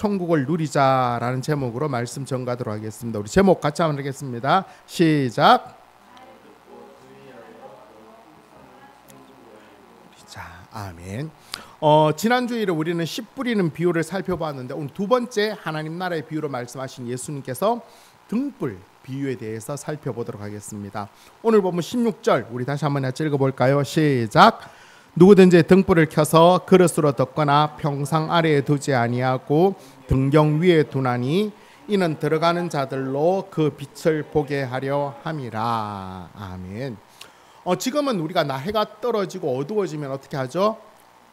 천국을 누리자라는 제목으로 말씀 전가하도록 하겠습니다. 우리 제목 같이 한번 하겠습니다. 시작. 자, 아멘. 지난주일에 우리는 씨 뿌리는 비유를 살펴보았는데 오늘 두 번째 하나님 나라의 비유로 말씀하신 예수님께서 등불 비유에 대해서 살펴보도록 하겠습니다. 오늘 보면 16절 우리 다시 한번 같이 읽어볼까요? 시작. 누구든지 등불을 켜서 그릇으로 덮거나 평상 아래에 두지 아니하고 등경 위에 두나니 이는 들어가는 자들로 그 빛을 보게 하려 함이라. 아멘. 지금은 우리가 해가 떨어지고 어두워지면 어떻게 하죠?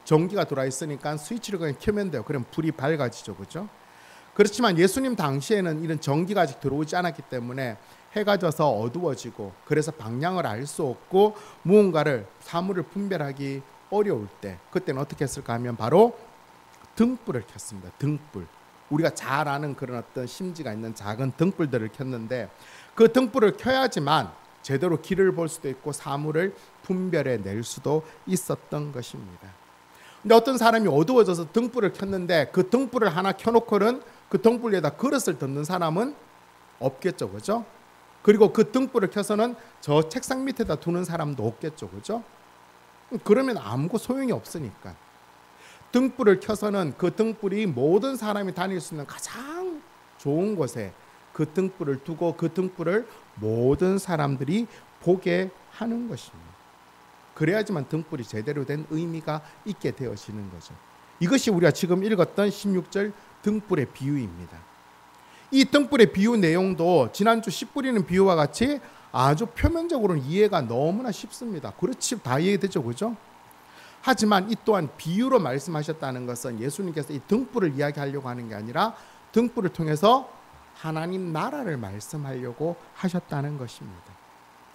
전기가 들어와 있으니까 스위치를 그냥 켜면 돼요. 그럼 불이 밝아지죠, 그렇죠? 그렇지만 예수님 당시에는 이런 전기가 아직 들어오지 않았기 때문에 해가 져서 어두워지고 그래서 방향을 알 수 없고 무언가를 사물을 분별하기 어려울 때 그때는 어떻게 했을까 하면 바로 등불을 켰습니다. 등불. 우리가 잘 아는 그런 어떤 심지가 있는 작은 등불들을 켰는데 그 등불을 켜야지만 제대로 길을 볼 수도 있고 사물을 분별해 낼 수도 있었던 것입니다. 근데 어떤 사람이 어두워져서 등불을 켰는데 그 등불을 하나 켜놓고는 그 등불 위에다 그릇을 덮는 사람은 없겠죠, 그죠? 그리고 그 등불을 켜서는 저 책상 밑에다 두는 사람도 없겠죠, 그죠? 그러면 아무 소용이 없으니까 등불을 켜서는 그 등불이 모든 사람이 다닐 수 있는 가장 좋은 곳에 그 등불을 두고 그 등불을 모든 사람들이 보게 하는 것입니다. 그래야지만 등불이 제대로 된 의미가 있게 되어지는 거죠. 이것이 우리가 지금 읽었던 16절 등불의 비유입니다. 이 등불의 비유 내용도 지난주 씨 뿌리는 비유와 같이 아주 표면적으로는 이해가 너무나 쉽습니다. 그렇지 다 이해되죠, 그죠? 하지만 이 또한 비유로 말씀하셨다는 것은 예수님께서 이 등불을 이야기하려고 하는 게 아니라 등불을 통해서 하나님 나라를 말씀하려고 하셨다는 것입니다.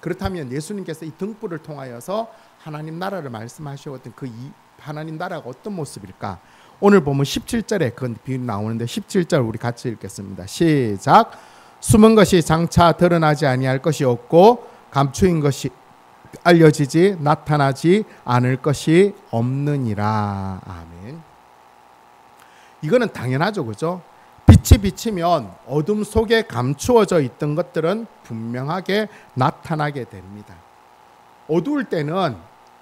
그렇다면 예수님께서 이 등불을 통하여서 하나님 나라를 말씀하셨던 그 하나님 나라가 어떤 모습일까? 오늘 보면 17절에 그 비유 나오는데 17절 우리 같이 읽겠습니다. 시작. 숨은 것이 장차 드러나지 아니할 것이 없고 감추인 것이 알려지지 나타나지 않을 것이 없느니라. 아멘. 이거는 당연하죠, 그죠? 빛이 비치면 어둠 속에 감추어져 있던 것들은 분명하게 나타나게 됩니다. 어두울 때는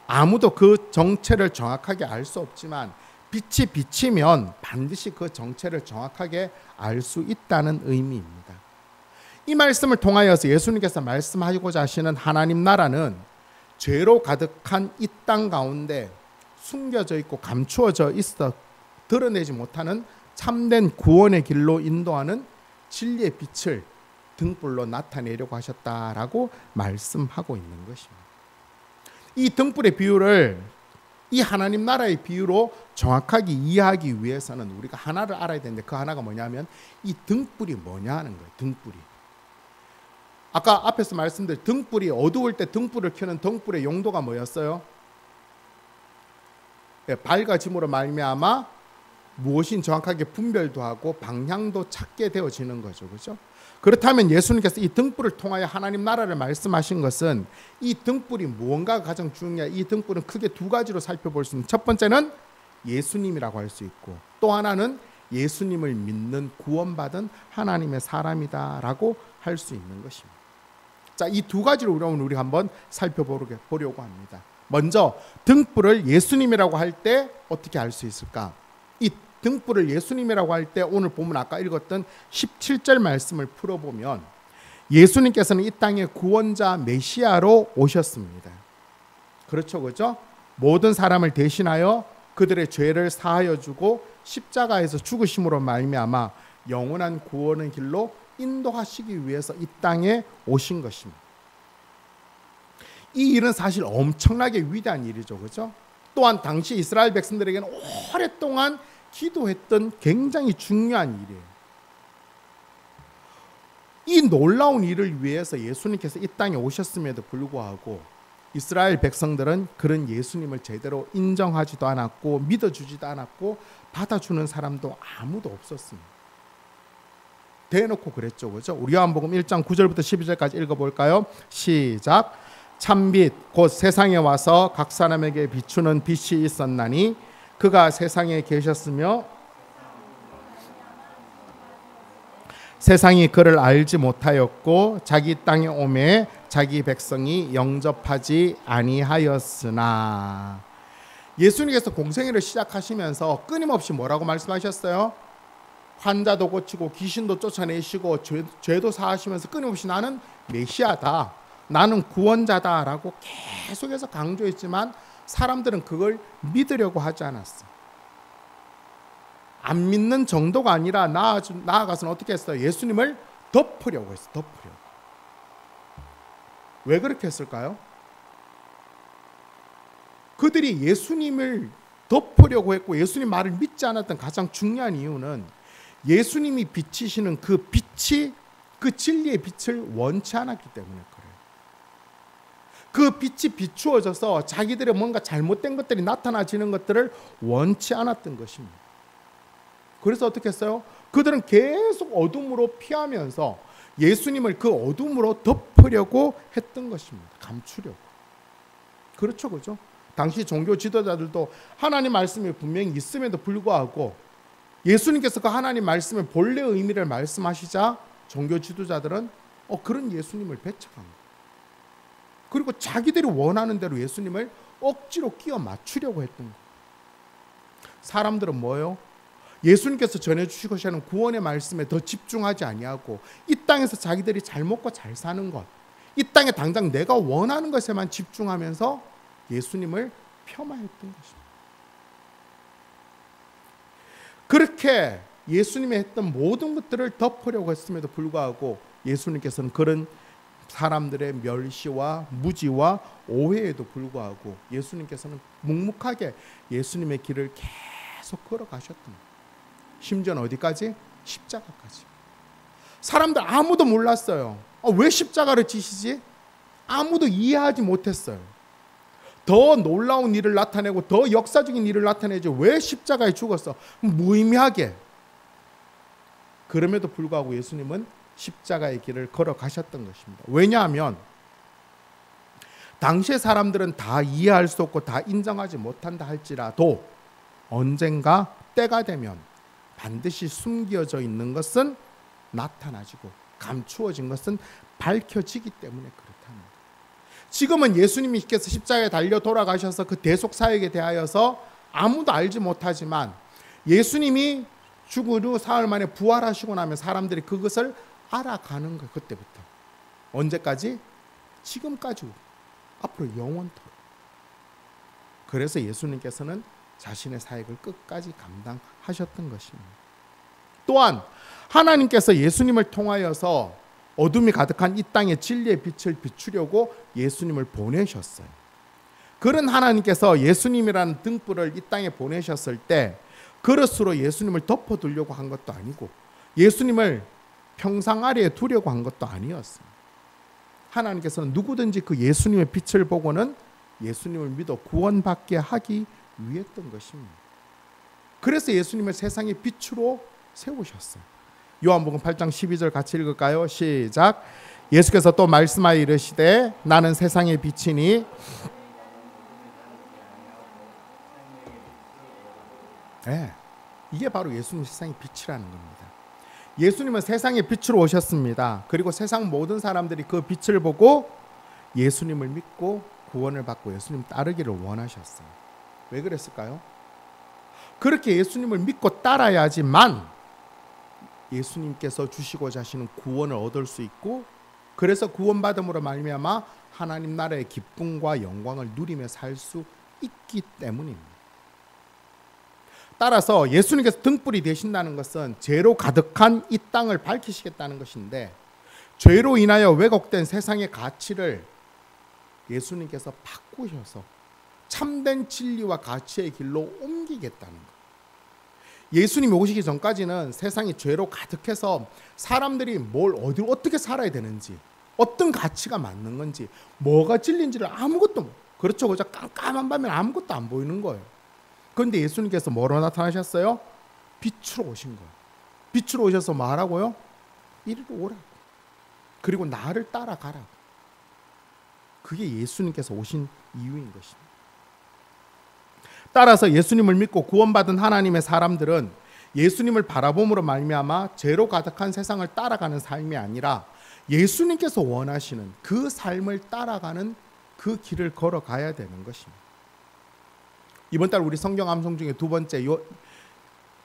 아무도 그 정체를 정확하게 알 수 없지만 빛이 비치면 반드시 그 정체를 정확하게 알 수 있다는 의미입니다. 이 말씀을 통하여서 예수님께서 말씀하시고자 하시는 하나님 나라는 죄로 가득한 이 땅 가운데 숨겨져 있고 감추어져 있어 드러내지 못하는 참된 구원의 길로 인도하는 진리의 빛을 등불로 나타내려고 하셨다라고 말씀하고 있는 것입니다. 이 등불의 비유를 이 하나님 나라의 비유로 정확하게 이해하기 위해서는 우리가 하나를 알아야 되는데 그 하나가 뭐냐면 이 등불이 뭐냐 하는 거예요. 등불이. 아까 앞에서 말씀드린 등불이 어두울 때 등불을 켜는 등불의 용도가 뭐였어요? 밝아짐으로 말미암아 무엇인 정확하게 분별도 하고 방향도 찾게 되어지는 거죠, 그렇죠? 그렇다면 예수님께서 이 등불을 통하여 하나님 나라를 말씀하신 것은 이 등불이 무언가가 가장 중요해. 이 등불은 크게 두 가지로 살펴볼 수 있는 첫 번째는 예수님이라고 할 수 있고 또 하나는 예수님을 믿는 구원받은 하나님의 사람이다라고 할 수 있는 것입니다. 자, 이 두 가지를 우리가 한번 살펴보려고 합니다. 먼저 등불을 예수님이라고 할 때 어떻게 알 수 있을까? 이 등불을 예수님이라고 할 때 오늘 보면 아까 읽었던 17절 말씀을 풀어보면 예수님께서는 이 땅의 구원자 메시아로 오셨습니다. 그렇죠, 그렇죠? 모든 사람을 대신하여 그들의 죄를 사하여 주고 십자가에서 죽으심으로 말미암아 영원한 구원의 길로 인도하시기 위해서 이 땅에 오신 것입니다. 이 일은 사실 엄청나게 위대한 일이죠, 그렇죠? 또한 당시 이스라엘 백성들에게는 오랫동안 기도했던 굉장히 중요한 일이에요. 이 놀라운 일을 위해서 예수님께서 이 땅에 오셨음에도 불구하고 이스라엘 백성들은 그런 예수님을 제대로 인정하지도 않았고 믿어주지도 않았고 받아주는 사람도 아무도 없었습니다. 대놓고 그랬죠, 그렇죠? 우리 요한복음 1장 9절부터 12절까지 읽어볼까요? 시작. 참빛 곧 세상에 와서 각 사람에게 비추는 빛이 있었나니 그가 세상에 계셨으며 세상이 그를 알지 못하였고 자기 땅에 오매 자기 백성이 영접하지 아니하였으나. 예수님께서 공생애를 시작하시면서 끊임없이 뭐라고 말씀하셨어요? 환자도 고치고 귀신도 쫓아내시고 죄도 사하시면서 끊임없이 나는 메시아다, 나는 구원자다라고 계속해서 강조했지만 사람들은 그걸 믿으려고 하지 않았어. 안 믿는 정도가 아니라 나아가서는 어떻게 했어요? 예수님을 덮으려고 했어. 덮으려고. 왜 그렇게 했을까요? 그들이 예수님을 덮으려고 했고 예수님 말을 믿지 않았던 가장 중요한 이유는 예수님이 비치시는 그 빛이, 그 진리의 빛을 원치 않았기 때문에 그래요. 그 빛이 비추어져서 자기들의 뭔가 잘못된 것들이 나타나지는 것들을 원치 않았던 것입니다. 그래서 어떻게 했어요? 그들은 계속 어둠으로 피하면서 예수님을 그 어둠으로 덮으려고 했던 것입니다. 감추려고. 그렇죠, 그죠? 당시 종교 지도자들도 하나님 말씀이 분명히 있음에도 불구하고 예수님께서 그 하나님 말씀의 본래 의미를 말씀하시자 종교 지도자들은 그런 예수님을 배척한 거예요. 그리고 자기들이 원하는 대로 예수님을 억지로 끼워 맞추려고 했던 거예요. 사람들은 뭐예요? 예수님께서 전해주시고 하시는 구원의 말씀에 더 집중하지 아니하고 이 땅에서 자기들이 잘 먹고 잘 사는 것, 이 땅에 당장 내가 원하는 것에만 집중하면서 예수님을 폄하했던 것입니다. 그렇게 예수님이 했던 모든 것들을 덮으려고 했음에도 불구하고 예수님께서는 그런 사람들의 멸시와 무지와 오해에도 불구하고 예수님께서는 묵묵하게 예수님의 길을 계속 걸어가셨던 거예요. 심지어는 어디까지? 십자가까지. 사람들 아무도 몰랐어요. 왜 십자가를 지시지? 아무도 이해하지 못했어요. 더 놀라운 일을 나타내고 더 역사적인 일을 나타내지 왜 십자가에 죽었어? 무의미하게. 그럼에도 불구하고 예수님은 십자가의 길을 걸어가셨던 것입니다. 왜냐하면 당시의 사람들은 다 이해할 수 없고 다 인정하지 못한다 할지라도 언젠가 때가 되면 반드시 숨겨져 있는 것은 나타나지고 감추어진 것은 밝혀지기 때문에 그렇다는 거예요. 지금은 예수님께서 십자가에 달려 돌아가셔서 그 대속 사역에 대하여서 아무도 알지 못하지만 예수님이 죽은 후 사흘 만에 부활하시고 나면 사람들이 그것을 알아가는 거예요. 그때부터. 언제까지? 지금까지. 앞으로 영원토록. 그래서 예수님께서는 자신의 사역을 끝까지 감당하셨던 것입니다. 또한 하나님께서 예수님을 통하여서 어둠이 가득한 이 땅에 진리의 빛을 비추려고 예수님을 보내셨어요. 그런 하나님께서 예수님이라는 등불을 이 땅에 보내셨을 때 그릇으로 예수님을 덮어두려고 한 것도 아니고 예수님을 평상 아래에 두려고 한 것도 아니었어요. 하나님께서는 누구든지 그 예수님의 빛을 보고는 예수님을 믿어 구원받게 하기 위했던 것입니다. 그래서 예수님을 세상의 빛으로 세우셨어요. 요한복음 8장 12절 같이 읽을까요? 시작. 예수께서 또 말씀하여 이르시되 나는 세상의 빛이니. 네, 이게 바로 예수님 세상의 빛이라는 겁니다. 예수님은 세상의 빛으로 오셨습니다. 그리고 세상 모든 사람들이 그 빛을 보고 예수님을 믿고 구원을 받고 예수님 따르기를 원하셨어요. 왜 그랬을까요? 그렇게 예수님을 믿고 따라야지만 예수님께서 주시고자 하시는 구원을 얻을 수 있고 그래서 구원받음으로 말미암아 하나님 나라의 기쁨과 영광을 누리며 살 수 있기 때문입니다. 따라서 예수님께서 등불이 되신다는 것은 죄로 가득한 이 땅을 밝히시겠다는 것인데 죄로 인하여 왜곡된 세상의 가치를 예수님께서 바꾸셔서 참된 진리와 가치의 길로 옮기겠다는 것. 예수님이 오시기 전까지는 세상이 죄로 가득해서 사람들이 어떻게 살아야 되는지 어떤 가치가 맞는 건지 뭐가 진리인지를 아무것도 그렇죠. 그저 깜깜한 밤에 아무것도 안 보이는 거예요. 그런데 예수님께서 뭐로 나타나셨어요? 빛으로 오신 거예요. 빛으로 오셔서 말하고요. 이리로 오라고. 그리고 나를 따라가라고. 그게 예수님께서 오신 이유인 것입니다. 따라서 예수님을 믿고 구원받은 하나님의 사람들은 예수님을 바라봄으로 말미암아 죄로 가득한 세상을 따라가는 삶이 아니라 예수님께서 원하시는 그 삶을 따라가는 그 길을 걸어가야 되는 것입니다. 이번 달 우리 성경 암송 중에 두 번째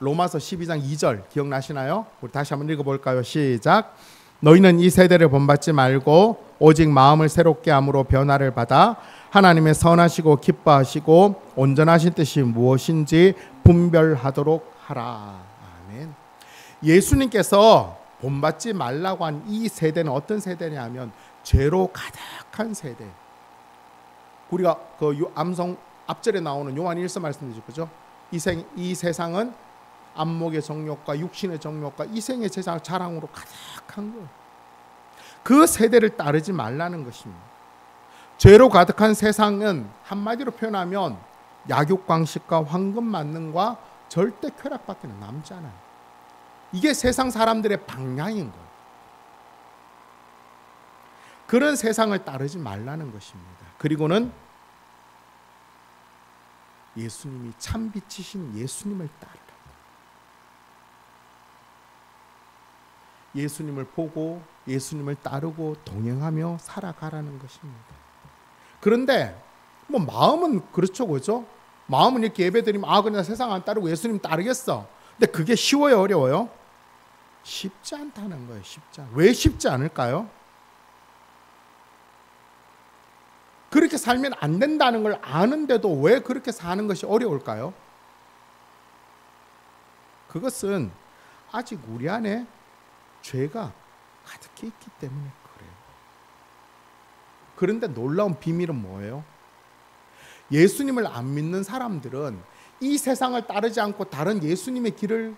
로마서 12장 2절 기억나시나요? 우리 다시 한번 읽어볼까요? 시작. 너희는 이 세대를 본받지 말고 오직 마음을 새롭게 함으로 변화를 받아 하나님의 선하시고 기뻐하시고 온전하신 뜻이 무엇인지 분별하도록 하라. 아멘. 예수님께서 본받지 말라고 한 이 세대는 어떤 세대냐면 죄로 가득한 세대. 우리가 그 암송 앞절에 나오는 요한 1서 말씀드리죠. 그죠? 이 세상은 안목의 정욕과 육신의 정욕과 이생의 재상 자랑으로 가득한 거예요. 그 세대를 따르지 말라는 것입니다. 죄로 가득한 세상은 한마디로 표현하면 약육강식과 황금 만능과 절대 쾌락밖에 남지 않아요. 이게 세상 사람들의 방향인 거예요. 그런 세상을 따르지 말라는 것입니다. 그리고는 예수님이 참 빛이신 예수님을 따르라. 예수님을 보고 예수님을 따르고 동행하며 살아가라는 것입니다. 그런데 뭐 마음은 그렇죠, 그죠? 마음은 이렇게 예배드리면 그냥 세상 안 따르고 예수님 따르겠어. 근데 그게 쉬워요, 어려워요? 쉽지 않다는 거예요. 왜 쉽지 않을까요? 그렇게 살면 안 된다는 걸 아는데도 왜 그렇게 사는 것이 어려울까요? 그것은 아직 우리 안에 죄가 가득해 있기 때문에 그래요. 그런데 놀라운 비밀은 뭐예요? 예수님을 안 믿는 사람들은 이 세상을 따르지 않고 다른 예수님의 길을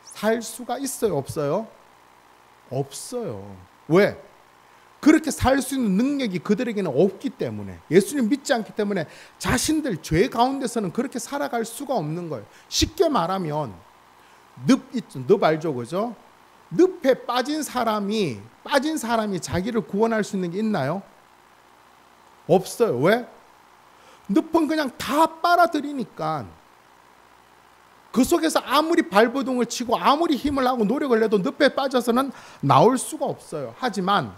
살 수가 있어요, 없어요? 없어요. 왜? 그렇게 살 수 있는 능력이 그들에게는 없기 때문에, 예수님 믿지 않기 때문에 자신들 죄 가운데서는 그렇게 살아갈 수가 없는 거예요. 쉽게 말하면 늪 알죠, 그죠? 늪에 빠진 사람이 자기를 구원할 수 있는 게 있나요? 없어요. 왜? 늪은 그냥 다 빨아들이니까 그 속에서 아무리 발버둥을 치고 아무리 힘을 하고 노력을 해도 늪에 빠져서는 나올 수가 없어요. 하지만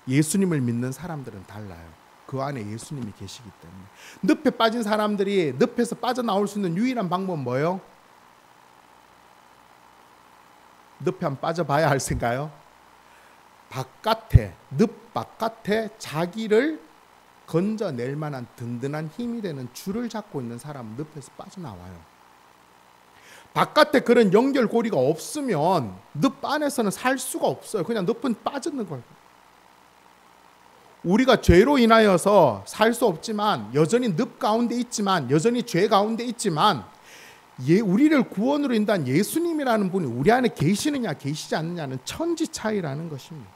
예수님을 믿는 사람들은 달라요. 그 안에 예수님이 계시기 때문에. 늪에 빠진 사람들이 늪에서 빠져나올 수 있는 유일한 방법은 뭐예요? 늪에 한번 빠져봐야 할 생각요. 늪 바깥에 자기를 건져낼 만한 든든한 힘이 되는 줄을 잡고 있는 사람은 늪에서 빠져나와요. 바깥에 그런 연결고리가 없으면 늪 안에서는 살 수가 없어요. 그냥 늪은 빠지는 거예요. 우리가 죄로 인하여서 살 수 없지만, 여전히 늪 가운데 있지만, 여전히 죄 가운데 있지만, 우리를 구원으로 인도한 예수님이라는 분이 우리 안에 계시느냐 계시지 않느냐는 천지 차이라는 것입니다.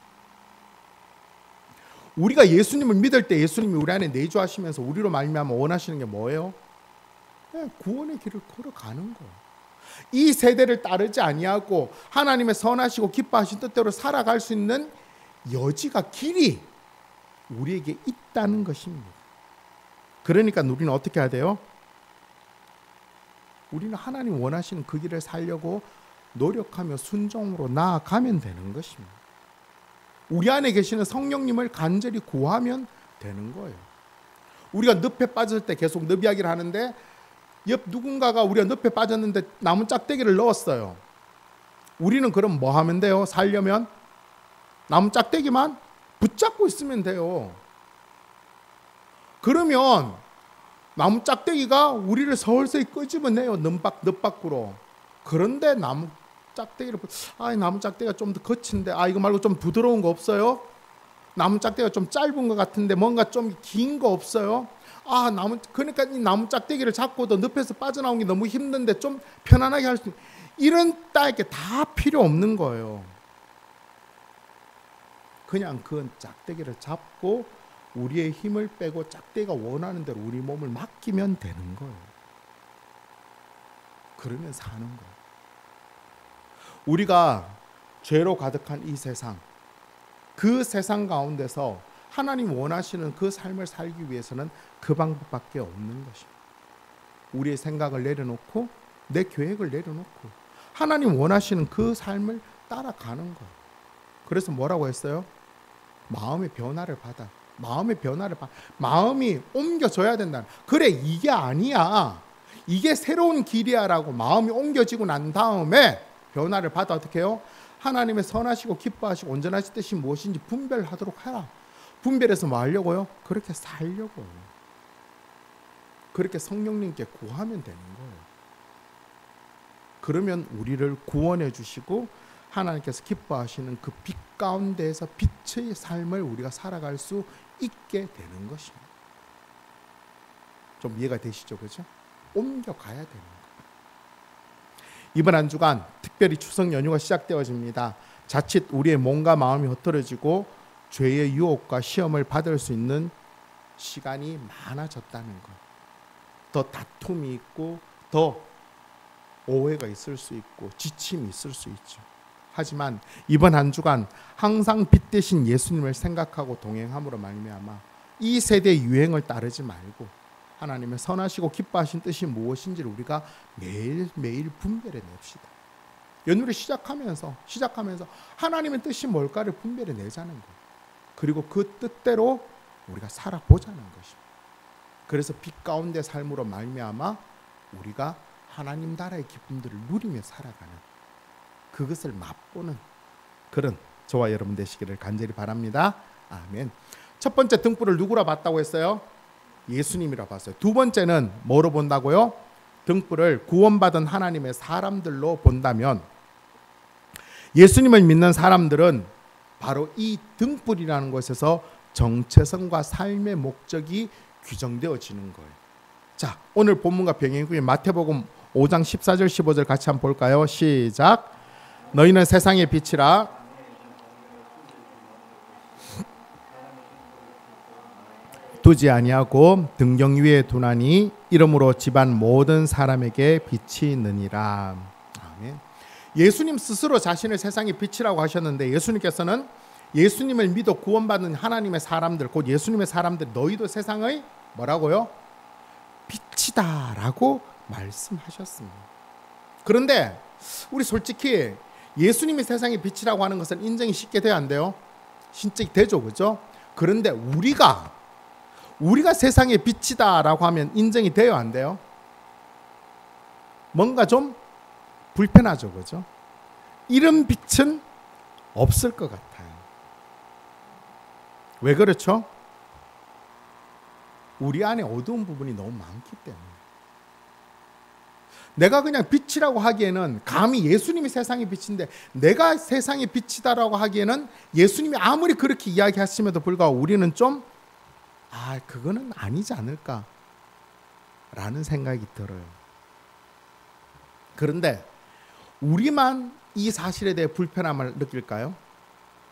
우리가 예수님을 믿을 때 예수님이 우리 안에 내주하시면서 우리로 말미암아 원하시는 게 뭐예요? 구원의 길을 걸어가는 거예요. 이 세대를 따르지 아니하고 하나님의 선하시고 기뻐하신 뜻대로 살아갈 수 있는 여지가, 길이 우리에게 있다는 것입니다. 그러니까 우리는 어떻게 해야 돼요? 우리는 하나님 원하시는 그 길을 살려고 노력하며 순종으로 나아가면 되는 것입니다. 우리 안에 계시는 성령님을 간절히 구하면 되는 거예요. 우리가 늪에 빠질 때 계속 늪 이야기를 하는데, 옆 누군가가 우리가 늪에 빠졌는데 나무 짝대기를 넣었어요. 우리는 그럼 뭐 하면 돼요? 살려면 나무 짝대기만 붙잡고 있으면 돼요. 그러면 나무 짝대기가 우리를 서서히 끄집어내요. 늪 밖으로. 그런데 나무 짝대기가 좀 더 거친데, 이거 말고 좀 부드러운 거 없어요? 나무 짝대기가 좀 짧은 것 같은데 뭔가 좀 긴 거 없어요? 그러니까 이 나무 짝대기를 잡고도 늪에서 빠져나오는 게 너무 힘든데 좀 편안하게 할 수 있는, 이런 따위게 다 필요 없는 거예요. 그냥 그 짝대기를 잡고 우리의 힘을 빼고 짝대기가 원하는 대로 우리 몸을 맡기면 되는 거예요. 그러면 사는 거예요. 우리가 죄로 가득한 이 세상, 그 세상 가운데서 하나님 원하시는 그 삶을 살기 위해서는 그 방법밖에 없는 것입니다. 우리의 생각을 내려놓고 내 계획을 내려놓고 하나님 원하시는 그 삶을 따라가는 거예요. 그래서 뭐라고 했어요? 마음의 변화를 받아. 마음이 옮겨져야 된다. 그래, 이게 아니야, 이게 새로운 길이야 라고 마음이 옮겨지고 난 다음에 변화를 받아. 어떻게 해요? 하나님의 선하시고 기뻐하시고 온전하신 뜻이 무엇인지 분별하도록 하라. 분별해서 뭐 하려고요? 그렇게 살려고요. 그렇게 성령님께 구하면 되는 거예요. 그러면 우리를 구원해 주시고 하나님께서 기뻐하시는 그 빛 가운데에서 빛의 삶을 우리가 살아갈 수 있게 되는 것입니다. 좀 이해가 되시죠? 그죠? 옮겨가야 되는 거예요. 이번 한 주간 특별히 추석 연휴가 시작되어집니다. 자칫 우리의 몸과 마음이 흩어지고 죄의 유혹과 시험을 받을 수 있는 시간이 많아졌다는 것. 더 다툼이 있고 더 오해가 있을 수 있고 지침이 있을 수 있죠. 하지만 이번 한 주간 항상 빛 대신 예수님을 생각하고 동행함으로 말미암아 이 세대의 유행을 따르지 말고 하나님의 선하시고 기뻐하신 뜻이 무엇인지를 우리가 매일매일 분별해 냅시다. 연휴를 시작하면서 하나님의 뜻이 뭘까를 분별해 내자는 거예요. 그리고 그 뜻대로 우리가 살아보자는 것입니다. 그래서 빛 가운데 삶으로 말미암아 우리가 하나님 나라의 기쁨들을 누리며 살아가는, 그것을 맛보는 그런 저와 여러분 되시기를 간절히 바랍니다. 아멘. 첫 번째 등불을 누구라 봤다고 했어요? 예수님이라 봤어요. 두 번째는 뭐로 본다고요? 등불을 구원받은 하나님의 사람들로 본다면 예수님을 믿는 사람들은 바로 이 등불이라는 것에서 정체성과 삶의 목적이 규정되어지는 거예요. 자, 오늘 본문과 병행구의 마태복음 5장 14절 15절 같이 한번 볼까요? 시작. 너희는 세상의 빛이라. 두지 아니하고 등경 위에 두나니 이러므로 집안 모든 사람에게 빛이 있느니라. 아멘. 예수님 스스로 자신을 세상의 빛이라고 하셨는데 예수님께서는 예수님을 믿어 구원받는 하나님의 사람들, 곧 예수님의 사람들, 너희도 세상의 뭐라고요? 빛이다 라고 말씀하셨습니다. 그런데 우리 솔직히 예수님이 세상의 빛이라고 하는 것은 인정이 쉽게 돼야 안 돼요? 진짜 되죠, 그죠? 그런데 우리가 세상의 빛이다 라고 하면 인정이 돼요, 안 돼요? 뭔가 좀 불편하죠, 그죠? 이런 빛은 없을 것 같아요. 왜 그렇죠? 우리 안에 어두운 부분이 너무 많기 때문에. 내가 그냥 빛이라고 하기에는, 감히 예수님이 세상의 빛인데 내가 세상의 빛이다라고 하기에는 예수님이 아무리 그렇게 이야기하심에도 불구하고 우리는 좀 그거는 아니지 않을까 라는 생각이 들어요. 그런데 우리만 이 사실에 대해 불편함을 느낄까요?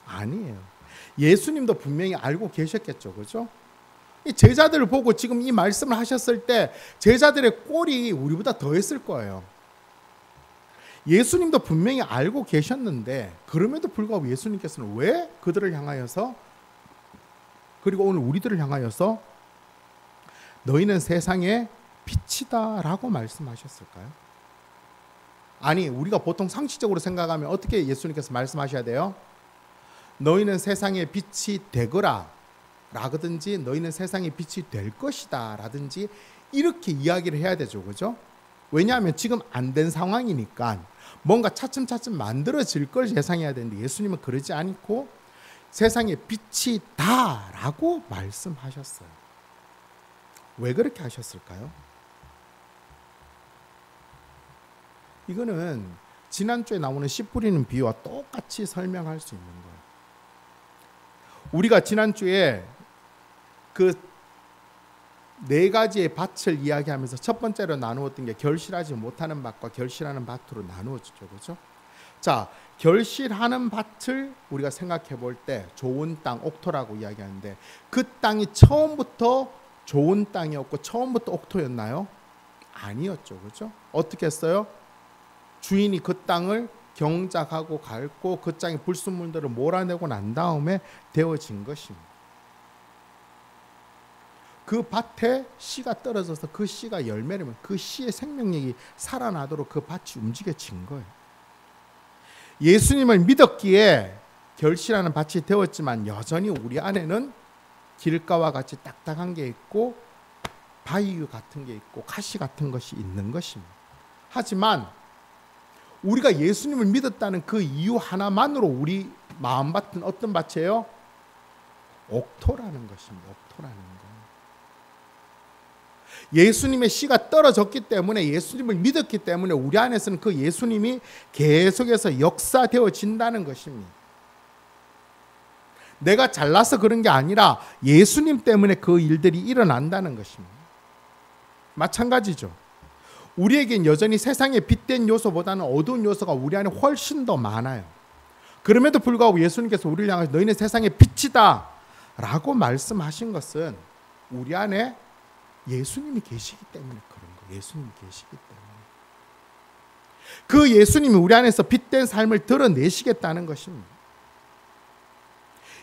아니에요. 예수님도 분명히 알고 계셨겠죠, 그죠? 이 제자들을 보고 지금 이 말씀을 하셨을 때 제자들의 꼴이 우리보다 더했을 거예요. 예수님도 분명히 알고 계셨는데 그럼에도 불구하고 예수님께서는 왜 그들을 향하여서, 그리고 오늘 우리들을 향하여서 너희는 세상의 빛이다 라고 말씀하셨을까요? 아니, 우리가 보통 상식적으로 생각하면 어떻게 예수님께서 말씀하셔야 돼요? 너희는 세상의 빛이 되거라 라든지 너희는 세상의 빛이 될 것이다 라든지 이렇게 이야기를 해야 되죠, 그죠? 왜냐하면 지금 안 된 상황이니까 뭔가 차츰차츰 만들어질 걸 예상해야 되는데 예수님은 그러지 않고 세상의 빛이 다 라고 말씀하셨어요. 왜 그렇게 하셨을까요? 이거는 지난주에 나오는 씨 뿌리는 비유와 똑같이 설명할 수 있는 거예요. 우리가 지난주에 그 네 가지의 밭을 이야기하면서 첫 번째로 나누었던 게 결실하지 못하는 밭과 결실하는 밭으로 나누어지죠, 그렇죠? 자, 결실하는 밭을 우리가 생각해 볼 때 좋은 땅, 옥토라고 이야기하는데 그 땅이 처음부터 좋은 땅이었고 처음부터 옥토였나요? 아니었죠, 그렇죠? 어떻게 했어요? 주인이 그 땅을 경작하고 갉고 그 땅의 불순물들을 몰아내고 난 다음에 되어진 것입니다. 그 밭에 씨가 떨어져서 그 씨가 열매를 맺으면 그 씨의 생명력이 살아나도록 그 밭이 움직여진 거예요. 예수님을 믿었기에 결실하는 밭이 되었지만 여전히 우리 안에는 길가와 같이 딱딱한 게 있고 바위 같은 게 있고 가시 같은 것이 있는 것입니다. 하지만 우리가 예수님을 믿었다는 그 이유 하나만으로 우리 마음밭은 어떤 밭이에요? 옥토라는 것입니다. 옥토라는 거. 예수님의 씨가 떨어졌기 때문에, 예수님을 믿었기 때문에 우리 안에서는 그 예수님이 계속해서 역사되어진다는 것입니다. 내가 잘나서 그런 게 아니라 예수님 때문에 그 일들이 일어난다는 것입니다. 마찬가지죠. 우리에겐 여전히 세상의 빛된 요소보다는 어두운 요소가 우리 안에 훨씬 더 많아요. 그럼에도 불구하고 예수님께서 우리를 향해서 너희는 세상의 빛이다 라고 말씀하신 것은 우리 안에 예수님이 계시기 때문에 그런 거예요. 예수님이 계시기 때문에. 그 예수님이 우리 안에서 빛된 삶을 드러내시겠다는 것입니다.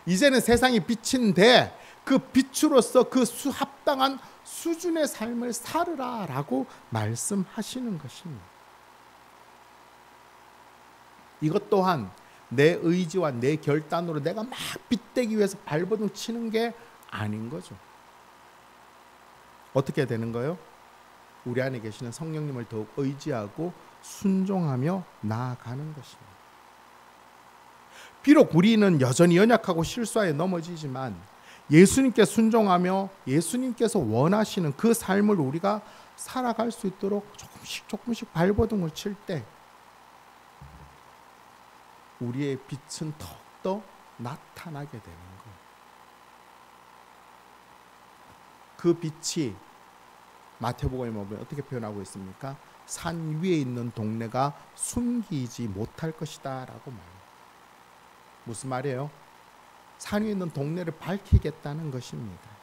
이제는 세상이 빛인데 그 빛으로서 그 합당한 수준의 삶을 살으라 라고 말씀하시는 것입니다. 이것 또한 내 의지와 내 결단으로 내가 막 빛되기 위해서 발버둥 치는 게 아닌 거죠. 어떻게 되는 거예요? 우리 안에 계시는 성령님을 더욱 의지하고 순종하며 나아가는 것입니다. 비록 우리는 여전히 연약하고 실수하여 넘어지지만 예수님께 순종하며 예수님께서 원하시는 그 삶을 우리가 살아갈 수 있도록 조금씩 발버둥을 칠 때 우리의 빛은 더욱더 나타나게 되는 거예요. 그 빛이 마태복음에 보면 어떻게 표현하고 있습니까? 산 위에 있는 동네가 숨기지 못할 것이다 라고 말해요. 무슨 말이에요? 산 위에 있는 동네를 밝히겠다는 것입니다.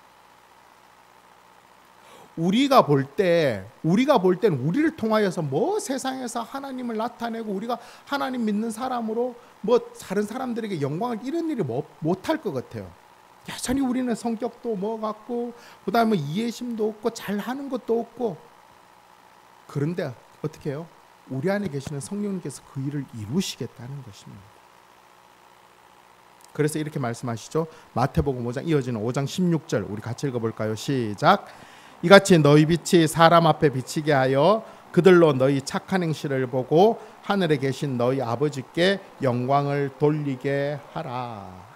우리가 볼 때는 우리를 통하여서 뭐 세상에서 하나님을 나타내고 우리가 하나님 믿는 사람으로 뭐 다른 사람들에게 영광을 이런 일이 못할 것 같아요. 여전히 우리는 성격도 뭐 같고 그다음에 이해심도 없고 잘하는 것도 없고. 그런데 어떻게 해요? 우리 안에 계시는 성령님께서 그 일을 이루시겠다는 것입니다. 그래서 이렇게 말씀하시죠. 마태복음 5장 이어지는 5장 16절 우리 같이 읽어볼까요? 시작. 이같이 너희 빛이 사람 앞에 비치게 하여 그들로 너희 착한 행실을 보고 하늘에 계신 너희 아버지께 영광을 돌리게 하라.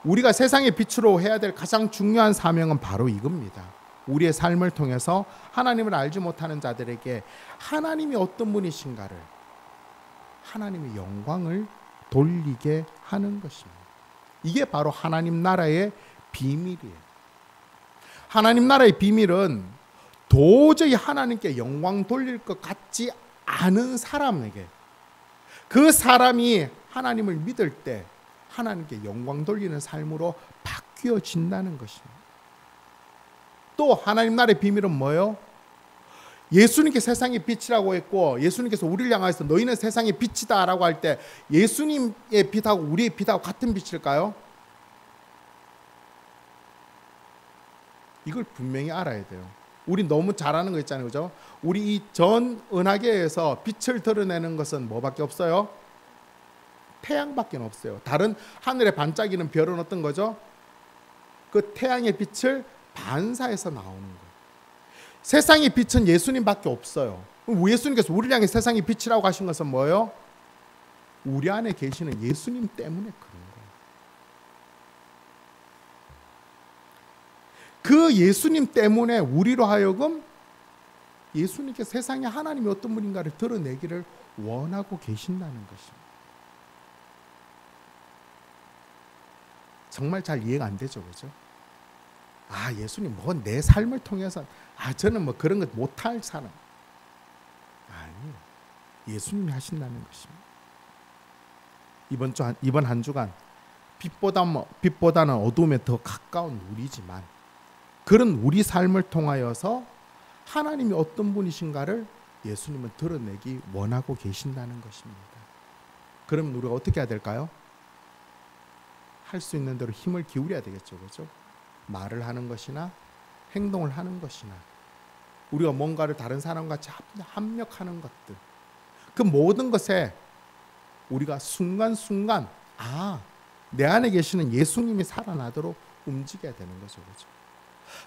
우리가 세상의 빛으로 해야 될 가장 중요한 사명은 바로 이겁니다. 우리의 삶을 통해서 하나님을 알지 못하는 자들에게 하나님이 어떤 분이신가를, 하나님의 영광을 돌리게 하는 것입니다. 이게 바로 하나님 나라의 비밀이에요. 하나님 나라의 비밀은 도저히 하나님께 영광 돌릴 것 같지 않은 사람에게, 그 사람이 하나님을 믿을 때 하나님께 영광 돌리는 삶으로 바뀌어진다는 것입니다. 또 하나님 나라의 비밀은 뭐예요? 예수님께 세상의 빛이라고 했고 예수님께서 우리를 향해서 너희는 세상의 빛이다 라고 할 때 예수님의 빛하고 우리의 빛하고 같은 빛일까요? 이걸 분명히 알아야 돼요. 우리 너무 잘하는 거 있잖아요, 그죠? 우리 이 전 은하계에서 빛을 드러내는 것은 뭐밖에 없어요? 태양밖에 없어요. 다른 하늘에 반짝이는 별은 어떤 거죠? 그 태양의 빛을 반사해서 나오는 거예요. 세상의 빛은 예수님밖에 없어요. 예수님께서 우리를 향해 세상의 빛이라고 하신 것은 뭐예요? 우리 안에 계시는 예수님 때문에 그런 거예요. 그 예수님 때문에 우리로 하여금 예수님께 세상에 하나님이 어떤 분인가를 드러내기를 원하고 계신다는 것입니다. 정말 잘 이해가 안 되죠, 그죠? 아, 예수님 뭐 내 삶을 통해서 저는 뭐 그런 것 못할 사람. 아니요, 예수님이 하신다는 것입니다. 이번 한 주간 빛보다는 어둠에 더 가까운 우리지만 그런 우리 삶을 통하여서 하나님이 어떤 분이신가를 예수님은 드러내기 원하고 계신다는 것입니다. 그러면 우리가 어떻게 해야 될까요? 할 수 있는 대로 힘을 기울여야 되겠죠, 그렇죠? 말을 하는 것이나 행동을 하는 것이나 우리가 뭔가를 다른 사람과 합력하는 것들, 그 모든 것에 우리가 순간순간 내 안에 계시는 예수님이 살아나도록 움직여야 되는 거죠. 그렇죠?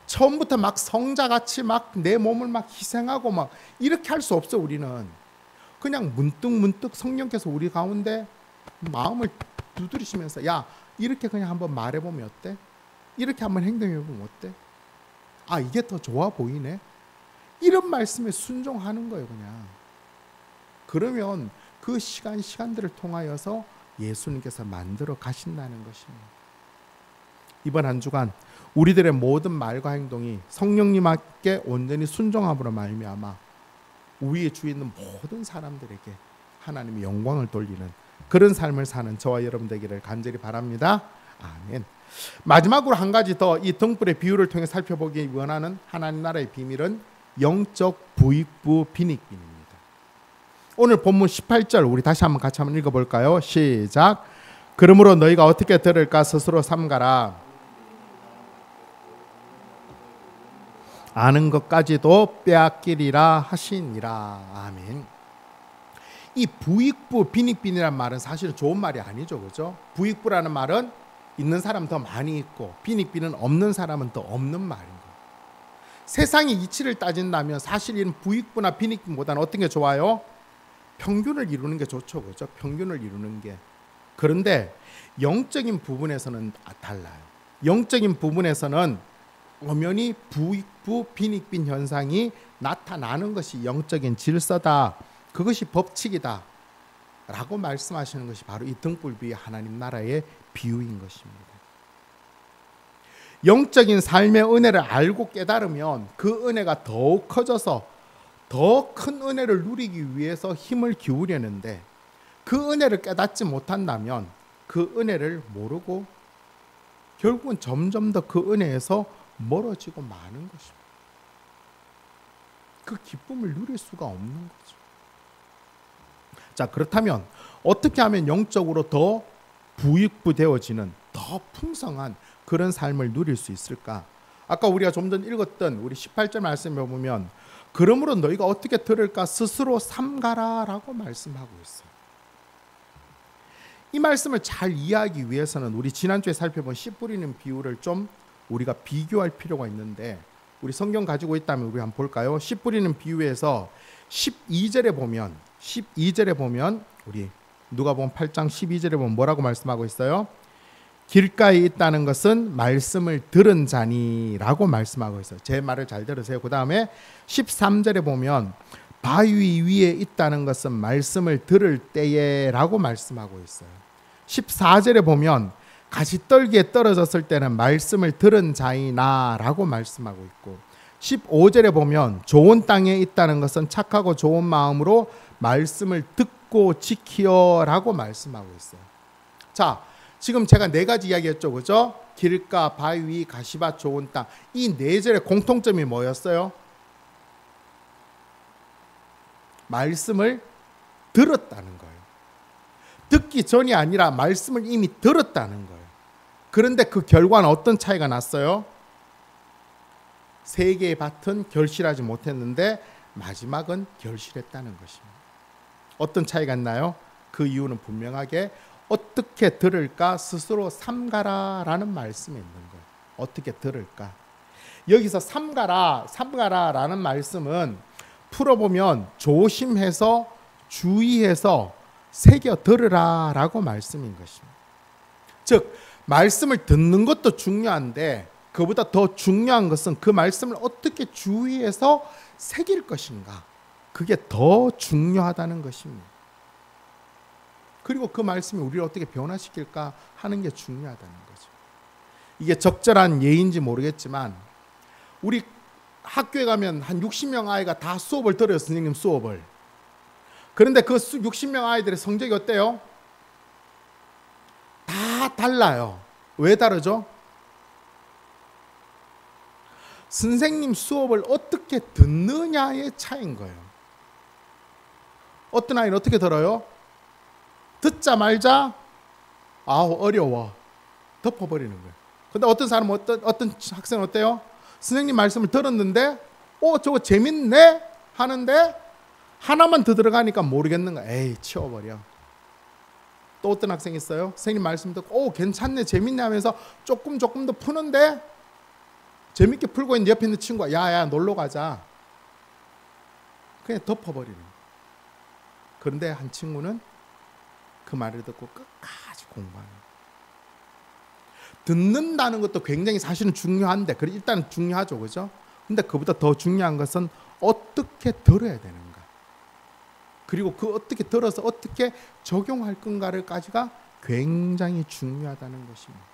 처음부터 막 성자같이 막 내 몸을 막 희생하고 막 이렇게 할 수 없어. 우리는 그냥 문득 성령께서 우리 가운데 마음을 두드리시면서 야, 이렇게 그냥 한번 말해보면 어때? 이렇게 한번 행동해보면 어때? 이게 더 좋아 보이네? 이런 말씀에 순종하는 거예요. 그냥 그러면 그 시간들을 통하여서 예수님께서 만들어 가신다는 것입니다. 이번 한 주간 우리들의 모든 말과 행동이 성령님께 온전히 순종함으로 말미암아 우리의 주위에 있는 모든 사람들에게 하나님의 영광을 돌리는 그런 삶을 사는 저와 여러분 되기를 간절히 바랍니다. 아멘. 마지막으로 한 가지 더 이 등불의 비유를 통해 살펴보기 원하는 하나님 나라의 비밀은 영적 부익부 빈익빈입니다. 오늘 본문 18절 우리 다시 한번 같이 한번 읽어볼까요? 시작. 그러므로 너희가 어떻게 들을까 스스로 삼가라. 아는 것까지도 빼앗기리라 하시니라. 아멘. 이 부익부 빈익빈이란 말은 사실은 좋은 말이 아니죠. 그죠? 부익부라는 말은 있는 사람 더 많이 있고 빈익빈은 없는 사람은 더 없는 말인 거예요. 세상의 이치를 따진다면 사실 이 부익부나 빈익빈보다는 어떤 게 좋아요? 평균을 이루는 게 좋죠. 그죠? 평균을 이루는 게. 그런데 영적인 부분에서는 달라요. 영적인 부분에서는 엄연히 부익부 빈익빈 현상이 나타나는 것이 영적인 질서다. 그것이 법칙이다 라고 말씀하시는 것이 바로 이 등불비의 하나님 나라의 비유인 것입니다. 영적인 삶의 은혜를 알고 깨달으면 그 은혜가 더욱 커져서 더 큰 은혜를 누리기 위해서 힘을 기울이는데 그 은혜를 깨닫지 못한다면 그 은혜를 모르고 결국은 점점 더 그 은혜에서 멀어지고 마는 것입니다. 그 기쁨을 누릴 수가 없는 거죠. 자, 그렇다면 어떻게 하면 영적으로 더 부익부되어지는 더 풍성한 그런 삶을 누릴 수 있을까? 아까 우리가 좀 전 읽었던 우리 18절 말씀에 보면 그러므로 너희가 어떻게 들을까 스스로 삼가라 라고 말씀하고 있어요. 이 말씀을 잘 이해하기 위해서는 우리 지난주에 살펴본 씨 뿌리는 비유를 좀 우리가 비교할 필요가 있는데 우리 성경 가지고 있다면 우리 한번 볼까요? 씨 뿌리는 비유에서 12절에 보면 우리 누가복음 8장 12절에 보면 뭐라고 말씀하고 있어요? 길가에 있다는 것은 말씀을 들은 자니라고 말씀하고 있어요. 제 말을 잘 들으세요. 그 다음에 13절에 보면 바위 위에 있다는 것은 말씀을 들을 때에라고 말씀하고 있어요. 14절에 보면 가시떨기에 떨어졌을 때는 말씀을 들은 자이나라고 말씀하고 있고 15절에 보면 좋은 땅에 있다는 것은 착하고 좋은 마음으로 말씀을 듣고 지키어라고 말씀하고 있어요. 자, 지금 제가 네 가지 이야기했죠. 그죠? 길가, 바위, 가시밭, 좋은 땅. 이 네 절의 공통점이 뭐였어요? 말씀을 들었다는 거예요. 듣기 전이 아니라 말씀을 이미 들었다는 거예요. 그런데 그 결과는 어떤 차이가 났어요? 세 개의 밭은 결실하지 못했는데 마지막은 결실했다는 것입니다. 어떤 차이가 있나요? 그 이유는 분명하게 어떻게 들을까 스스로 삼가라라는 말씀이 있는 거예요. 어떻게 들을까? 여기서 삼가라라는 말씀은 풀어보면 조심해서 주의해서 새겨 들으라라고 말씀인 것입니다. 즉 말씀을 듣는 것도 중요한데 그보다 더 중요한 것은 그 말씀을 어떻게 주의해서 새길 것인가. 그게 더 중요하다는 것입니다. 그리고 그 말씀이 우리를 어떻게 변화시킬까 하는 게 중요하다는 거죠. 이게 적절한 예인지 모르겠지만 우리 학교에 가면 한 60명 아이가 다 수업을 들어요. 선생님 수업을. 그런데 그 60명 아이들의 성적이 어때요? 다 달라요. 왜 다르죠? 선생님 수업을 어떻게 듣느냐의 차이인 거예요. 어떤 아이는 어떻게 들어요? 듣자 말자 어려워 덮어버리는 거예요. 근데 어떤 사람은 어떤 학생은 어때요? 선생님 말씀을 들었는데 저거 재밌네 하는데 하나만 더 들어가니까 모르겠는 거야. 에이, 치워버려. 또 어떤 학생이 있어요. 선생님 말씀 듣고 괜찮네 재밌네 하면서 조금 더 푸는데 재밌게 풀고 있는 옆에 있는 친구가 야야 놀러 가자. 그냥 덮어버리는 거야. 그런데 한 친구는 그 말을 듣고 끝까지 공부하는 거야. 듣는다는 것도 굉장히 사실은 중요한데 일단 중요하죠. 그죠? 근데 그보다 더 중요한 것은 어떻게 들어야 되는가, 그리고 그 어떻게 들어서 어떻게 적용할 건가를까지가 굉장히 중요하다는 것입니다.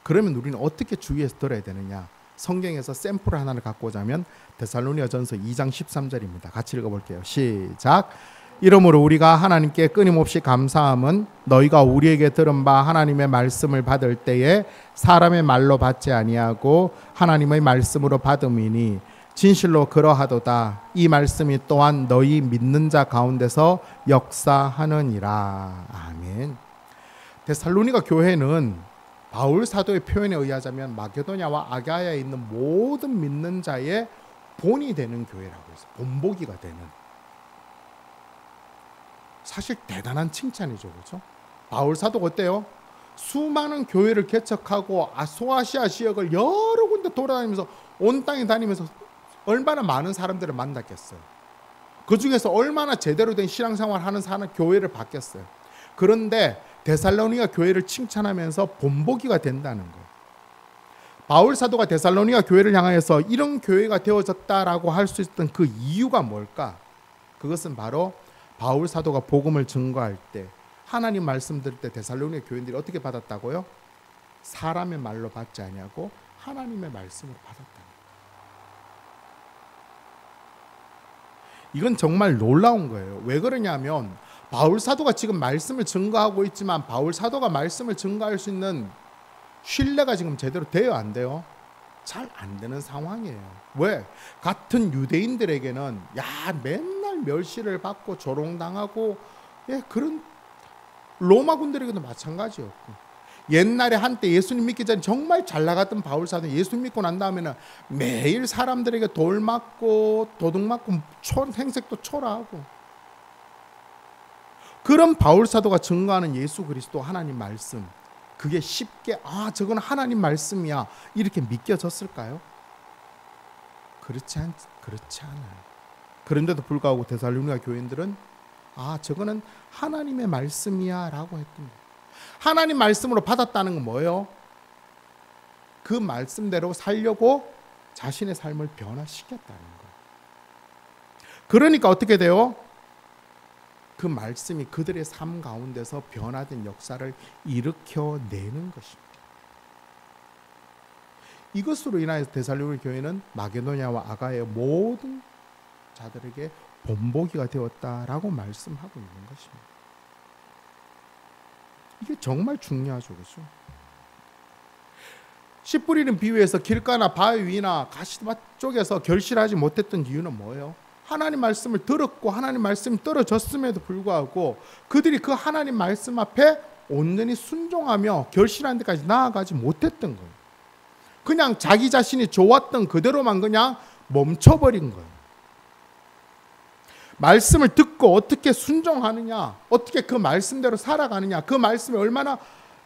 그러면 우리는 어떻게 주의해서 들어야 되느냐? 성경에서 샘플 하나를 갖고 오자면 데살로니가전서 2장 13절입니다. 같이 읽어볼게요. 시작. 이러므로 우리가 하나님께 끊임없이 감사함은 너희가 우리에게 들은 바 하나님의 말씀을 받을 때에 사람의 말로 받지 아니하고 하나님의 말씀으로 받음이니 진실로 그러하도다. 이 말씀이 또한 너희 믿는 자 가운데서 역사하느니라. 아멘. 데살로니가 교회는 바울 사도의 표현에 의하자면 마게도냐와 아가야에 있는 모든 믿는 자의 본이 되는 교회라고 해서 본보기가 되는, 사실 대단한 칭찬이죠. 그렇죠? 바울 사도가 어때요? 수많은 교회를 개척하고 소아시아 지역을 여러 군데 돌아다니면서 온 땅에 다니면서 얼마나 많은 사람들을 만났겠어요. 그 중에서 얼마나 제대로 된 신앙생활 하는 사람 교회를 봤겠어요. 그런데 데살로니가 교회를 칭찬하면서 본보기가 된다는 거예요. 바울 사도가 데살로니가 교회를 향하여서 이런 교회가 되어졌다라고 할 수 있었던 그 이유가 뭘까? 그것은 바로 바울 사도가 복음을 증거할 때, 하나님 말씀 들을 때 데살로니가 교인들이 어떻게 받았다고요? 사람의 말로 받지 아니하고 하나님의 말씀으로 받았다. 이건 정말 놀라운 거예요. 왜 그러냐면 바울 사도가 지금 말씀을 증거하고 있지만 바울 사도가 말씀을 증거할 수 있는 신뢰가 지금 제대로 돼요, 안 돼요? 잘 안 되는 상황이에요. 왜? 같은 유대인들에게는 맨날 멸시를 받고 조롱당하고 그런 로마 군들에게도 마찬가지였고, 옛날에 한때 예수님 믿기 전에 정말 잘 나갔던 바울 사도 예수 믿고 난 다음에는 매일 사람들에게 돌 맞고 도둑 맞고 행색도 초라하고, 그런 바울 사도가 증거하는 예수 그리스도 하나님 말씀, 그게 쉽게 저건 하나님 말씀이야 이렇게 믿겨졌을까요? 그렇지 않아요. 그런데도 불구하고 데살로니가 교인들은 저거는 하나님의 말씀이야 라고 했던 거예요. 하나님 말씀으로 받았다는 건 뭐예요? 그 말씀대로 살려고 자신의 삶을 변화시켰다는 거예요. 그러니까 어떻게 돼요? 그 말씀이 그들의 삶 가운데서 변화된 역사를 일으켜내는 것입니다. 이것으로 인하여 데살로니가 교회는 마게도냐와 아가야의 모든 자들에게 본보기가 되었다라고 말씀하고 있는 것입니다. 이게 정말 중요하죠. 그렇죠? 씨 뿌리는 비유에서 길가나 바위 위나 가시밭 쪽에서 결실하지 못했던 이유는 뭐예요? 하나님 말씀을 들었고 하나님 말씀이 떨어졌음에도 불구하고 그들이 그 하나님 말씀 앞에 온전히 순종하며 결실하는 데까지 나아가지 못했던 거예요. 그냥 자기 자신이 좋았던 그대로만 그냥 멈춰버린 거예요. 말씀을 듣고 어떻게 순종하느냐, 어떻게 그 말씀대로 살아가느냐, 그 말씀이 얼마나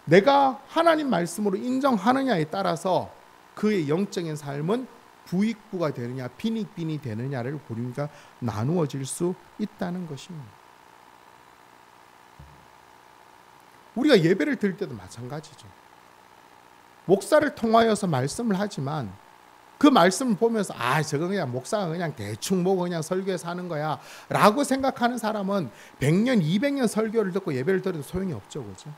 내가 하나님 말씀으로 인정하느냐에 따라서 그의 영적인 삶은 부익부가 되느냐 빈익빈이 되느냐를 우리가 나누어질 수 있다는 것입니다. 우리가 예배를 드릴 때도 마찬가지죠. 목사를 통하여서 말씀을 하지만 그 말씀을 보면서 저거 그냥 목사가 그냥 대충 보고 그냥 설교해서 하는 거야 라고 생각하는 사람은 100년 200년 설교를 듣고 예배를 드려도 소용이 없죠. 그죠?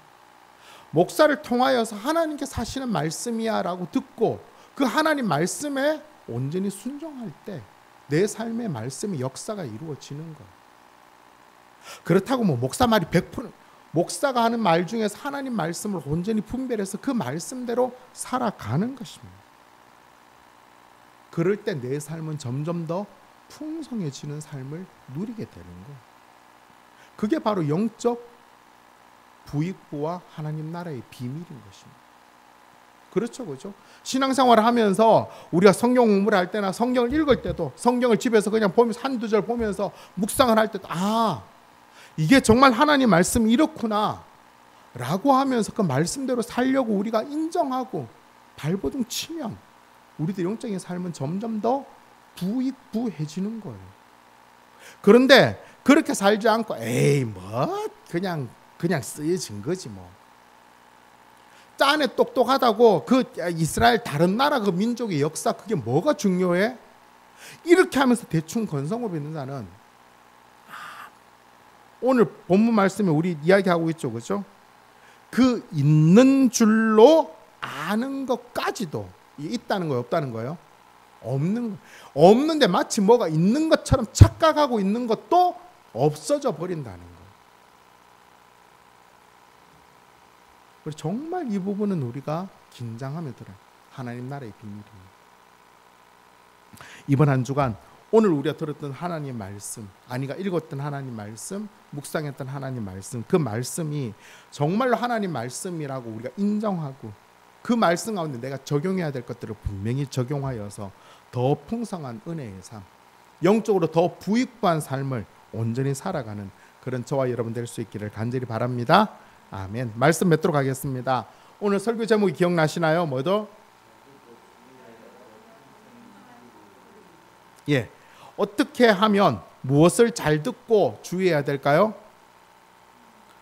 목사를 통하여서 하나님께서 하시는 말씀이야 라고 듣고 그 하나님 말씀에 온전히 순종할 때 내 삶의 말씀의 역사가 이루어지는 거예요. 그렇다고 목사 말이 100% 목사가 하는 말 중에서 하나님 말씀을 온전히 분별해서 그 말씀대로 살아가는 것입니다. 그럴 때 내 삶은 점점 더 풍성해지는 삶을 누리게 되는 거예요. 그게 바로 영적 부익부와 하나님 나라의 비밀인 것입니다. 그렇죠, 그렇죠. 신앙생활을 하면서 우리가 성경 공부를 할 때나 성경을 읽을 때도 성경을 집에서 그냥 보면서 한두 절 보면서 묵상을 할 때도 이게 정말 하나님 말씀이 이렇구나 라고 하면서 그 말씀대로 살려고 우리가 인정하고 발버둥 치면 우리들 영적인 삶은 점점 더 부익부해지는 거예요. 그런데 그렇게 살지 않고 그냥 쓰여진 거지 뭐. 짠에 똑똑하다고 그 이스라엘 다른 나라 그 민족의 역사 그게 뭐가 중요해? 이렇게 하면서 대충 건성으로 있는 자는 오늘 본문 말씀에 우리 이야기하고 있죠, 그렇죠? 그 있는 줄로 아는 것까지도 있다는 거예요, 없다는 거예요? 없는데 마치 뭐가 있는 것처럼 착각하고 있는 것도 없어져 버린다는 거예요. 그래서 정말 이 부분은 우리가 긴장하며 들어요. 하나님 나라의 비밀입니다. 이번 한 주간 오늘 우리가 들었던 하나님 말씀, 아니가 읽었던 하나님 말씀, 묵상했던 하나님 말씀, 그 말씀이 정말로 하나님 말씀이라고 우리가 인정하고 그 말씀 가운데 내가 적용해야 될 것들을 분명히 적용하여서 더 풍성한 은혜의 삶, 영적으로 더 부익부한 삶을 온전히 살아가는 그런 저와 여러분 될 수 있기를 간절히 바랍니다. 아멘. 말씀 맺도록 하겠습니다. 오늘 설교 제목이 기억나시나요? 뭐죠? 어떻게 하면 무엇을 잘 듣고 주의해야 될까요?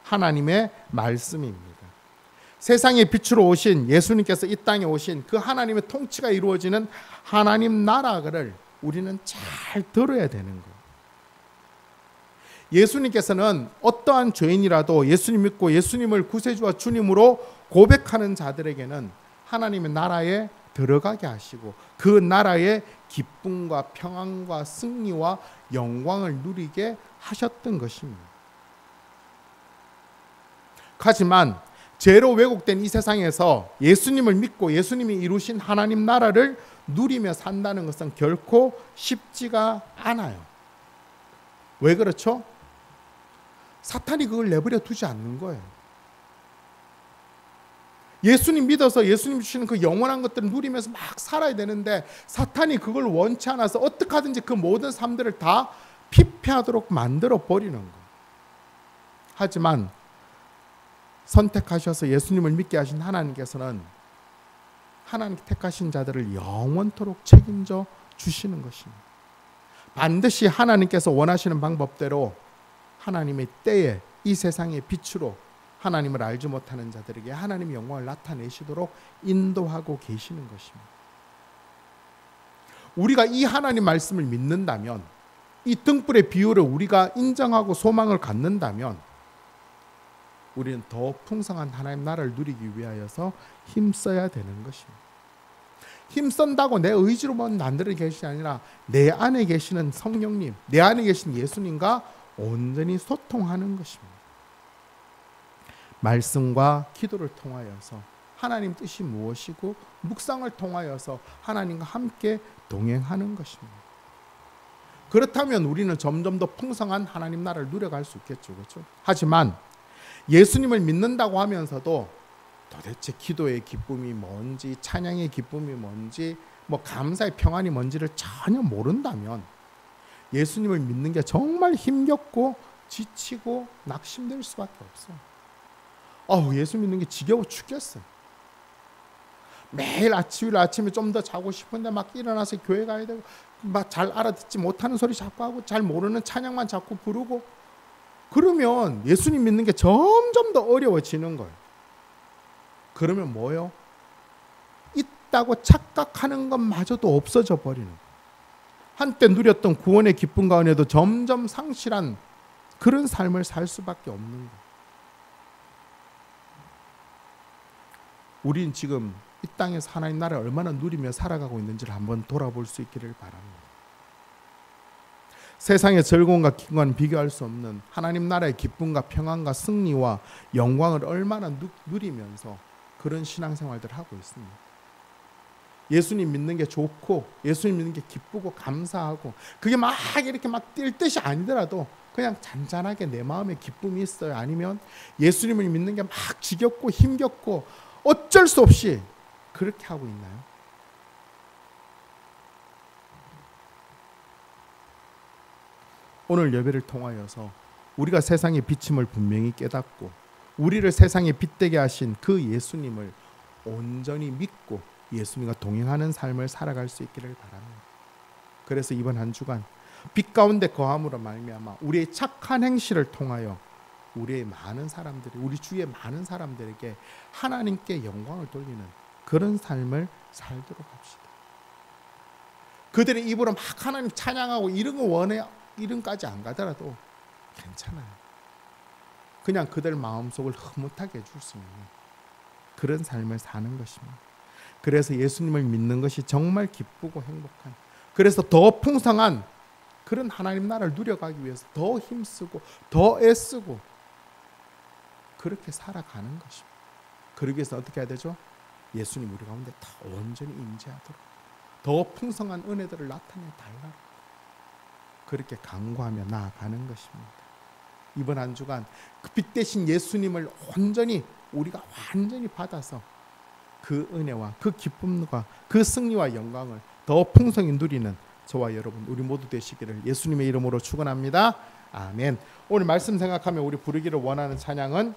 하나님의 말씀입니다. 세상의 빛으로 오신 예수님께서 이 땅에 오신 그 하나님의 통치가 이루어지는 하나님 나라를 우리는 잘 들어야 되는 거예요. 예수님께서는 어떠한 죄인이라도 예수님 믿고 예수님을 구세주와 주님으로 고백하는 자들에게는 하나님의 나라에 들어가게 하시고 그 나라의 기쁨과 평안과 승리와 영광을 누리게 하셨던 것입니다. 하지만 죄로 왜곡된 이 세상에서 예수님을 믿고 예수님이 이루신 하나님 나라를 누리며 산다는 것은 결코 쉽지가 않아요. 왜 그렇죠? 사탄이 그걸 내버려 두지 않는 거예요. 예수님 믿어서 예수님 주시는 그 영원한 것들을 누리면서 막 살아야 되는데 사탄이 그걸 원치 않아서 어떻게 하든지 그 모든 삶들을 다 피폐하도록 만들어 버리는 거예요. 하지만 선택하셔서 예수님을 믿게 하신 하나님께서는 하나님 택하신 자들을 영원토록 책임져 주시는 것입니다. 반드시 하나님께서 원하시는 방법대로 하나님의 때에 이 세상의 빛으로 하나님을 알지 못하는 자들에게 하나님의 영광을 나타내시도록 인도하고 계시는 것입니다. 우리가 이 하나님 말씀을 믿는다면, 이 등불의 비유를 우리가 인정하고 소망을 갖는다면 우리는 더 풍성한 하나님 나라를 누리기 위하여서 힘써야 되는 것입니다. 힘쓴다고 내 의지로만 만들어 계시는 게 아니라 내 안에 계시는 성령님, 내 안에 계신 예수님과 온전히 소통하는 것입니다. 말씀과 기도를 통하여서 하나님 뜻이 무엇이고 묵상을 통하여서 하나님과 함께 동행하는 것입니다. 그렇다면 우리는 점점 더 풍성한 하나님 나라를 누려갈 수 있겠죠, 그렇죠? 하지만 예수님을 믿는다고 하면서도 도대체 기도의 기쁨이 뭔지, 찬양의 기쁨이 뭔지, 감사의 평안이 뭔지를 전혀 모른다면 예수님을 믿는 게 정말 힘겹고 지치고 낙심될 수밖에 없어요. 예수 믿는 게 지겨워 죽겠어요. 매일 아침에 좀 더 자고 싶은데 막 일어나서 교회 가야 되고 막 잘 알아듣지 못하는 소리 자꾸 하고 잘 모르는 찬양만 자꾸 부르고 그러면 예수님 믿는 게 점점 더 어려워지는 거예요. 그러면 뭐예요? 있다고 착각하는 것마저도 없어져 버리는 거예요. 한때 누렸던 구원의 기쁨과 은혜도 점점 상실한 그런 삶을 살 수밖에 없는 거예요. 우린 지금 이 땅에서 하나님 나라를 얼마나 누리며 살아가고 있는지를 한번 돌아볼 수 있기를 바랍니다. 세상의 즐거움과 기쁨과는 비교할 수 없는 하나님 나라의 기쁨과 평안과 승리와 영광을 얼마나 누리면서 그런 신앙생활들을 하고 있습니다. 예수님 믿는 게 좋고 예수님 믿는 게 기쁘고 감사하고 그게 막 이렇게 막 뛸 뜻이 아니더라도 그냥 잔잔하게 내 마음에 기쁨이 있어요. 아니면 예수님을 믿는 게 막 지겹고 힘겹고 어쩔 수 없이 그렇게 하고 있나요? 오늘 예배를 통하여서 우리가 세상의 비침을 분명히 깨닫고 우리를 세상에 빛되게 하신 그 예수님을 온전히 믿고 예수님과 동행하는 삶을 살아갈 수 있기를 바랍니다. 그래서 이번 한 주간 빛 가운데 거함으로 말미암아 우리의 착한 행실을 통하여 우리의 많은 사람들이 우리 주위의 많은 사람들에게 하나님께 영광을 돌리는 그런 삶을 살도록 합시다. 그들의 입으로 막 하나님 찬양하고 이런 거 원해 이런까지 안 가더라도 괜찮아요. 그냥 그들 마음속을 흐뭇하게 해줄 수 있는 그런 삶을 사는 것입니다. 그래서 예수님을 믿는 것이 정말 기쁘고 행복한, 그래서 더 풍성한 그런 하나님 나라를 누려가기 위해서 더 힘쓰고 더 애쓰고 그렇게 살아가는 것입니다. 그러기 위해서 어떻게 해야 되죠? 예수님 우리 가운데 다 온전히 임재하도록 더 풍성한 은혜들을 나타내 달라고 그렇게 간구하며 나아가는 것입니다. 이번 한 주간 그 빛 대신 예수님을 온전히 우리가 완전히 받아서 그 은혜와 그 기쁨과 그 승리와 영광을 더 풍성히 누리는 저와 여러분 우리 모두 되시기를 예수님의 이름으로 축원합니다. 아멘. 오늘 말씀 생각하며 우리 부르기를 원하는 찬양은